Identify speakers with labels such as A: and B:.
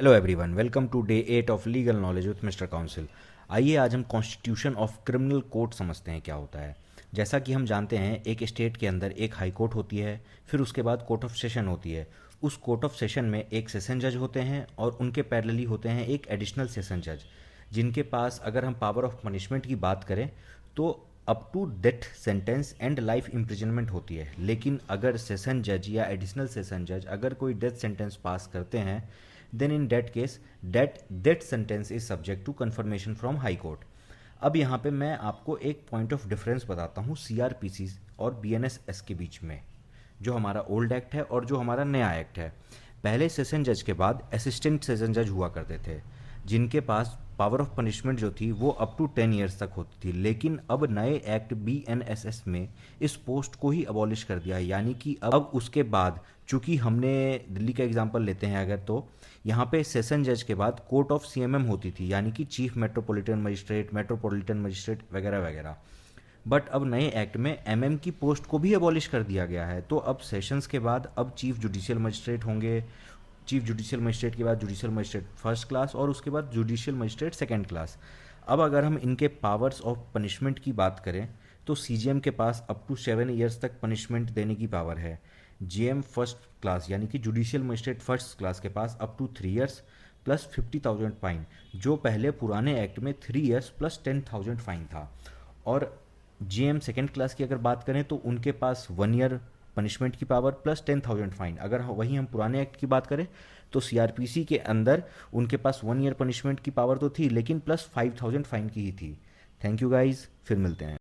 A: Hello everyone, welcome to day 8 of legal knowledge with mister council. आइए आज हम constitution of criminal court समझते हैं क्या होता है। जैसा कि हम जानते हैं, एक स्टेट के अंदर एक हाई कोर्ट होती है, फिर उसके बाद कोर्ट ऑफ सेशन होती है। उस कोर्ट ऑफ सेशन में एक सेशन जज होते हैं और उनके पैरेलली होते हैं एक एडिशनल सेशन जज, जिनके पास अगर हम पावर ऑफ पनिशमेंट की बात करें तो up to death sentence and life imprisonment होती है। लेकिन अगर सेशन जज या एडिशनल सेशन जज अगर कोई डेथ सेंटेंस पास करते हैं, then in that case death sentence is subject to confirmation from high court. अब यहाँ पे मैं आपको एक पॉइंट ऑफ डिफरेंस बताता हूँ सीआरपीसी और बीएनएसएस के बीच में, जो हमारा ओल्ड एक्ट है और जो हमारा नया एक्ट है। पहले सेशन जज के बाद असिस्टेंट सेशन जज हुआ करते थे, जिनके पास पावर ऑफ पनिशमेंट जो थी वो अप टू 10 ईयर्स तक होती थी। लेकिन अब नए एक्ट बीएनएसएस में इस पोस्ट को ही अबॉलिश कर दिया है, यानी कि अब उसके बाद, चूंकि हमने दिल्ली का एग्जांपल लेते हैं अगर, तो यहाँ पे सेशन जज के बाद कोर्ट ऑफ सीएमएम होती थी, यानी कि chief metropolitan magistrate, metropolitan magistrate वगैरह वगैरह। बट अब नए एक्ट में एमएम की पोस्ट को भी अबॉलिश कर दिया गया है। तो अब सेशंस के बाद अब चीफ जुडिशियल मजिस्ट्रेट होंगे, चीफ जुडिशियल मजिस्ट्रेट के बाद जुडिशियल मजिस्ट्रेट फर्स्ट क्लास और उसके बाद जुडिशियल मजिस्ट्रेट सेकंड क्लास। अब अगर हम इनके पावर्स ऑफ पनिशमेंट की बात करें तो सीजीएम के पास अप टू 7 ईयर्स तक पनिशमेंट देने की पावर है। जीएम फर्स्ट क्लास यानी कि जुडिशियल मजिस्ट्रेट फर्स्ट क्लास के पास up to 3 years plus 50,000 fine, जो पहले पुराने एक्ट में 3 ईयर्स प्लस 10,000 फाइन था। और जीएम सेकेंड क्लास की अगर बात करें तो उनके पास 1 ईयर पनिशमेंट की पावर प्लस 10,000 फाइन। अगर वहीं हम पुराने एक्ट की बात करें तो सीआरपीसी के अंदर उनके पास 1 ईयर पनिशमेंट की पावर तो थी, लेकिन प्लस 5,000 फाइन की ही थी। थैंक यू गाइज, फिर मिलते हैं।